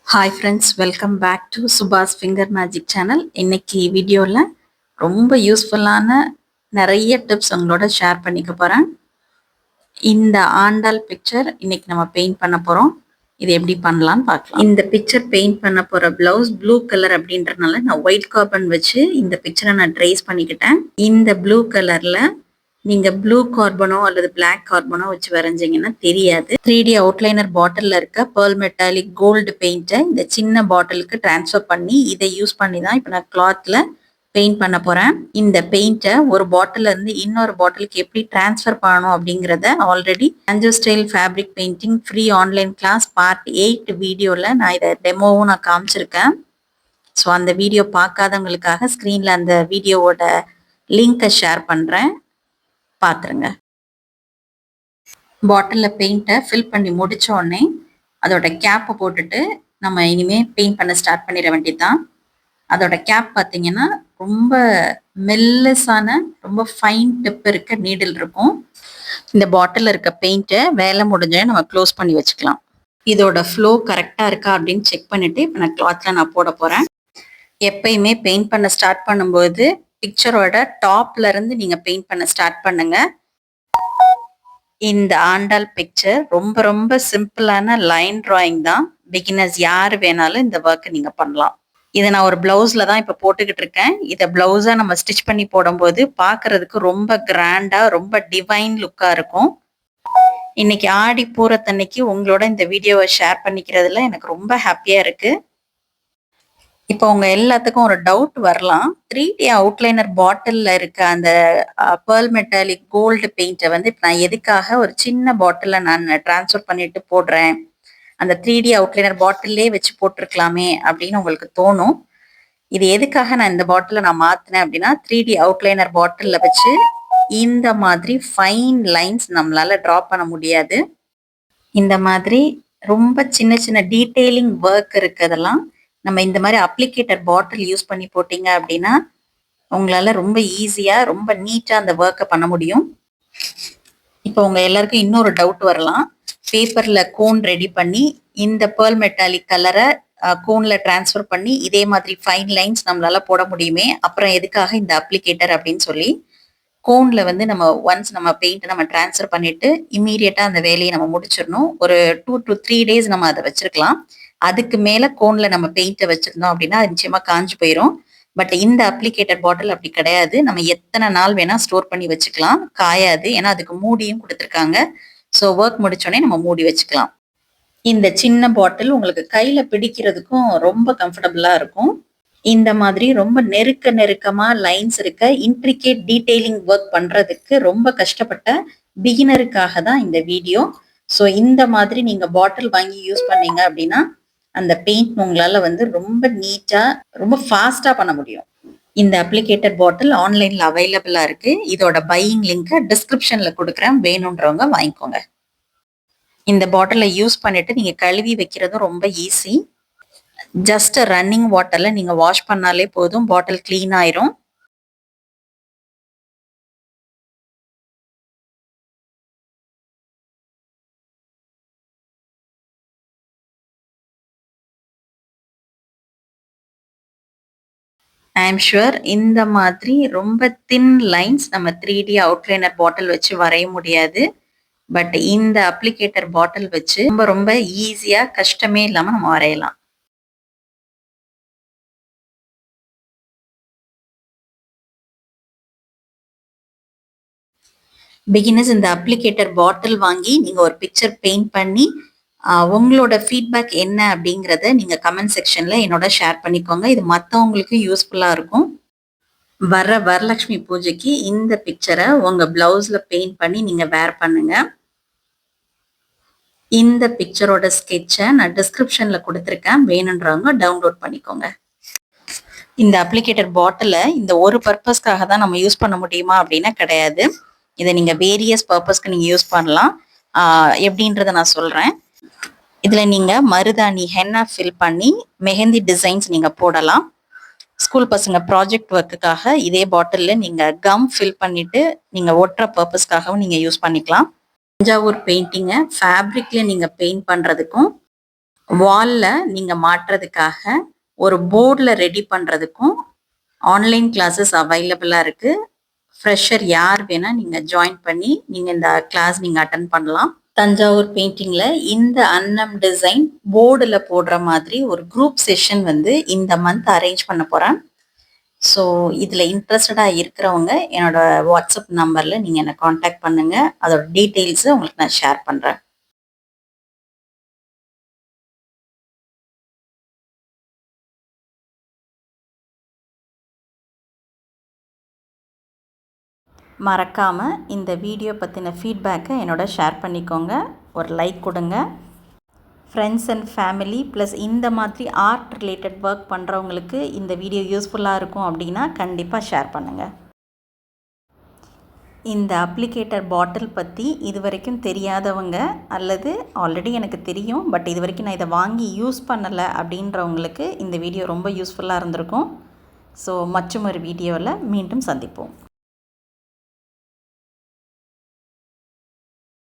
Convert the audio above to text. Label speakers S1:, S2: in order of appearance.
S1: Hi friends, welcome back to Subash finger magic channel. இன்னைக்கு வீடியோவில் ரொம்ப யூஸ்ஃபுல்லான நிறைய டிப்ஸ் உங்களோட ஷேர் பண்ணிக்க போகிறேன். இந்த ஆண்டாள் பிக்சர் இன்னைக்கு நம்ம பெயிண்ட் பண்ண போகிறோம். இது எப்படி பண்ணலான்னு பார்க்கலாம். இந்த பிக்சர் பெயிண்ட் பண்ண போகிற பிளவுஸ் ப்ளூ கலர் அப்படின்றனால நான் ஒயிட் கார்பன் வச்சு இந்த பிக்சரை நான் ட்ரேஸ் பண்ணிக்கிட்டேன். இந்த ப்ளூ கலரில் நீங்க ப்ளூ கார்பனோ அல்லது பிளாக் கார்பனோ வச்சு வரைஞ்சீங்கன்னா தெரியாது. 3D அவுட்லைனர் பாட்டில்ல இருக்க பேர்ல் மெட்டாலிக் கோல்டு பெயிண்ட்டை இந்த சின்ன பாட்டிலுக்கு டிரான்ஸ்ஃபர் பண்ணி இதை யூஸ் பண்ணி தான் இப்போ நான் கிளாத்ல பெயிண்ட் பண்ண போறேன். இந்த பெயிண்ட்டை ஒரு பாட்டில இருந்து இன்னொரு பாட்டிலுக்கு எப்படி டிரான்ஸ்ஃபர் பண்ணணும் அப்படிங்கிறத ஆல்ரெடி ஆஞ்சோ style fabric painting free online class part 8 வீடியோல நான் இதை டெமோவும் நான் காமிச்சிருக்கேன். ஸோ அந்த வீடியோ பார்க்காதவங்களுக்காக ஸ்க்ரீன்ல அந்த வீடியோவோட லிங்கை ஷேர் பண்றேன், பார்த்துருங்க. பாட்டிலில் பெயிண்ட்டை ஃபில் பண்ணி முடிச்ச உடனே அதோட கேப்பை போட்டுட்டு நம்ம இனிமே பெயிண்ட் பண்ண ஸ்டார்ட் பண்ணிட வேண்டியதுதான். அதோட கேப் பார்த்தீங்கன்னா ரொம்ப மெல்லிசான ரொம்ப ஃபைன் டிப் இருக்க நீடில் இருக்கும். இந்த பாட்டிலில் இருக்க பெயிண்ட்டை வேலை முடிஞ்சே நம்ம க்ளோஸ் பண்ணி வச்சுக்கலாம். இதோட ஃப்ளோ கரெக்டாக இருக்கா அப்படின்னு செக் பண்ணிட்டு இப்போ நான் கிளாத்தில் நான் போட போகிறேன். எப்பயுமே பெயிண்ட் பண்ண ஸ்டார்ட் பண்ணும்போது பிக்சரோட டாப்ல இருந்து நீங்க பெயிண்ட் பண்ண ஸ்டார்ட் பண்ணுங்க. இந்த ஆண்டாள் பிக்சர் ரொம்ப ரொம்ப சிம்பிளான லைன் டிராயிங் தான். பிகினர்ஸ் யார் வேணாலும் இந்த ஒர்க்கை நீங்க பண்ணலாம். இதை நான் ஒரு பிளவுஸ்ல தான் இப்ப போட்டுக்கிட்டு இருக்கேன். இதை பிளவுஸா நம்ம ஸ்டிச் பண்ணி போடும்போது பாக்குறதுக்கு ரொம்ப கிராண்டா ரொம்ப டிவைன் லுக்கா இருக்கும். இன்னைக்கு ஆடி பூரத்தன்னைக்கு உங்களோட இந்த வீடியோவை ஷேர் பண்ணிக்கிறதுல எனக்கு ரொம்ப ஹாப்பியா இருக்கு. இப்போ உங்க எல்லாத்துக்கும் ஒரு டவுட் வரலாம். 3D அவுட்லைனர் பாட்டில்ல இருக்க அந்த பேர்ல் மெட்டாலிக் கோல்டு பெயிண்ட்டை வந்து இப்போ நான் எதுக்காக ஒரு சின்ன பாட்டில நான் டிரான்ஸ்ஃபர் பண்ணிட்டு போடுறேன், அந்த 3D அவுட்லைனர் பாட்டிலே வச்சு போட்டிருக்கலாமே அப்படின்னு உங்களுக்கு தோணும். இது எதுக்காக நான் இந்த பாட்டில நான் மாத்தினேன் அப்படின்னா 3D அவுட்லைனர் பாட்டில்ல வச்சு இந்த மாதிரி ஃபைன் லைன்ஸ் நம்மளால டிரா பண்ண முடியாது. இந்த மாதிரி ரொம்ப சின்ன சின்ன டீட்டெயிலிங் ஒர்க் இருக்கிறதெல்லாம் நம்ம இந்த மாதிரி அப்ளிகேட்டர் பாட்டில் யூஸ் பண்ணி போட்டீங்க அப்படின்னா உங்களால ரொம்ப ஈஸியா ரொம்ப நீட்டா அந்த ஒர்க்கை பண்ண முடியும். இப்போ உங்க எல்லாருக்கும் இன்னொரு டவுட் வரலாம். பேப்பர்ல கோன் ரெடி பண்ணி இந்த பேர்ல் மெட்டாலிக் கலரை கோன்ல டிரான்ஸ்ஃபர் பண்ணி இதே மாதிரி ஃபைன் லைன்ஸ் நம்மளால போட முடியுமே, அப்புறம் எதுக்காக இந்த அப்ளிகேட்டர் அப்படின்னு சொல்லி கோன்ல வந்து நம்ம ஒன்ஸ் நம்ம பெயிண்ட் நம்ம டிரான்ஸ்ஃபர் பண்ணிட்டு இம்மீடியட்டா அந்த வேலையை நம்ம முடிச்சிடணும். ஒரு 2 to 3 days நம்ம அதை வச்சிருக்கலாம். அதுக்கு மேல கோன்ல நம்ம பெயிண்ட்டை வச்சிருந்தோம் அப்படின்னா அது நிச்சயமா காஞ்சு போயிடும். பட் இந்த அப்ளிகேட்டர் பாட்டில் அப்படி கிடையாது. நம்ம எத்தனை நாள் வேணா ஸ்டோர் பண்ணி வச்சுக்கலாம், காயாது. ஏன்னா அதுக்கு மூடியும் கொடுத்துருக்காங்க. ஸோ ஒர்க் முடிச்சோடனே நம்ம மூடி வச்சுக்கலாம். இந்த சின்ன பாட்டில் உங்களுக்கு கையில பிடிக்கிறதுக்கும் ரொம்ப கம்ஃபர்டபுளா இருக்கும். இந்த மாதிரி ரொம்ப நெருக்கமா லைன்ஸ் இருக்க இன்ட்ரிகேட் டீடைலிங் ஒர்க் பண்றதுக்கு ரொம்ப கஷ்டப்பட்ட பிகினருக்காக தான் இந்த வீடியோ. ஸோ இந்த மாதிரி நீங்க பாட்டில் வாங்கி யூஸ் பண்ணீங்க அப்படின்னா அந்த பெயிண்ட் உங்களால வந்து ரொம்ப நீட்டா ரொம்ப ஃபாஸ்டா பண்ண முடியும். இந்த அப்ளிகேட்டர் பாட்டில் ஆன்லைன்ல அவைலபிளா இருக்கு. இதோட பையிங் லிங்கை டிஸ்கிரிப்ஷன்ல கொடுக்குறேன், வேணுன்றவங்க வாங்கிக்கோங்க. இந்த பாட்டிலை யூஸ் பண்ணிட்டு நீங்க கழுவி வைக்கிறதும் ரொம்ப ஈஸி. ஜஸ்ட் ரன்னிங் வாட்டர்ல நீங்க வாஷ் பண்ணாலே போதும், பாட்டில் கிளீன் ஆயிரும். ஐ எம் ஷுர் இந்த மாதிரி ரொம்ப தின் லைன்ஸ் நம்ம 3D அவுட்லைனர் பாட்டில் வச்சு வரைய முடியாது. பட் இந்த அப்ளிகேட்டர் பாட்டில் வச்சு ரொம்ப ரொம்ப ஈஸியா கஷ்டமே இல்லாம நம்ம வரையலாம். பிகினர்ஸ் இந்த அப்ளிகேட்டர் பாட்டில் வாங்கி நீங்க ஒரு பிக்சர் பெயிண்ட் பண்ணி உங்களோட ஃபீட்பேக் என்ன அப்படிங்கிறத நீங்க கமெண்ட் செக்ஷன்ல என்னோட ஷேர் பண்ணிக்கோங்க. இது மற்றவங்களுக்கு யூஸ்ஃபுல்லா இருக்கும். வர வரலட்சுமி பூஜைக்கு இந்த பிக்சரை உங்க பிளவுஸ்ல பெயிண்ட் பண்ணி நீங்க வேர் பண்ணுங்க. இந்த பிக்சரோட ஸ்கெட்சை நான் டிஸ்கிரிப்ஷன்ல கொடுத்துருக்கேன், வேணுன்றவங்க டவுன்லோட் பண்ணிக்கோங்க. இந்த அப்ளிகேட்டர் பாட்டில இந்த ஒரு பர்பஸ்க்காக தான் நம்ம யூஸ் பண்ண முடியுமா அப்படின்னா கிடையாது. இதை நீங்க வேரியஸ் பர்பஸ்க்கு நீங்க யூஸ் பண்ணலாம். எப்படின்றத நான் சொல்றேன். இதுல நீங்க மருதாணி ஹென்னா ஃபில் பண்ணி மெஹந்தி டிசைன்ஸ் நீங்க போடலாம். ஸ்கூல் பசங்க ப்ராஜெக்ட் ஒர்க்குக்காக இதே பாட்டில்ல நீங்க கம் ஃபில் பண்ணிட்டு நீங்க ஒட்டுற பர்பஸ்க்காகவும் நீங்க யூஸ் பண்ணிக்கலாம். தஞ்சாவூர் பெயிண்டிங்கை ஃபேப்ரிக்ல நீங்க பெயிண்ட் பண்றதுக்கும் வாலில் நீங்கள் மாட்டுறதுக்காக ஒரு போர்டில் ரெடி பண்ணுறதுக்கும் ஆன்லைன் கிளாஸஸ் அவைலபிளாக இருக்குது. ஃப்ரெஷர் யார் வேணால் நீங்கள் ஜாயின் பண்ணி நீங்கள் இந்த கிளாஸ் நீங்கள் அட்டன் பண்ணலாம். தஞ்சாவூர் பெயிண்டிங்கில் இந்த அன்னம் டிசைன் போர்டில் போடுற மாதிரி ஒரு குரூப் செஷன் வந்து இந்த மந்த் அரேஞ்ச் பண்ண போகிறேன். ஸோ இதில் இன்ட்ரெஸ்டடாக இருக்கிறவங்க என்னோட வாட்ஸ்அப் நம்பரில் நீங்கள் என்னை காண்டாக்ட் பண்ணுங்கள். அதோட டீட்டெயில்ஸை உங்களுக்கு நான் ஷேர் பண்ணுறேன். மறக்காமல் இந்த வீடியோ பற்றின ஃபீட்பேக்கை என்னோட ஷேர் பண்ணிக்கோங்க. ஒரு லைக் கொடுங்க. ஃப்ரெண்ட்ஸ் அண்ட் ஃபேமிலி ப்ளஸ் இந்த மாதிரி ஆர்ட் ரிலேட்டட் ஒர்க் பண்ணுறவங்களுக்கு இந்த வீடியோ யூஸ்ஃபுல்லாக இருக்கும் அப்படின்னா கண்டிப்பாக ஷேர் பண்ணுங்கள். இந்த அப்ளிகேட்டர் பாட்டில் பற்றி இது வரைக்கும் தெரியாதவங்க அல்லது ஆல்ரெடி எனக்கு தெரியும் பட் இது வரைக்கும் நான் இதை வாங்கி யூஸ் பண்ணலை அப்படின்றவங்களுக்கு இந்த வீடியோ ரொம்ப யூஸ்ஃபுல்லாக இருந்திருக்கும். ஸோ மற்றும் ஒரு வீடியோவில் மீண்டும் சந்திப்போம்.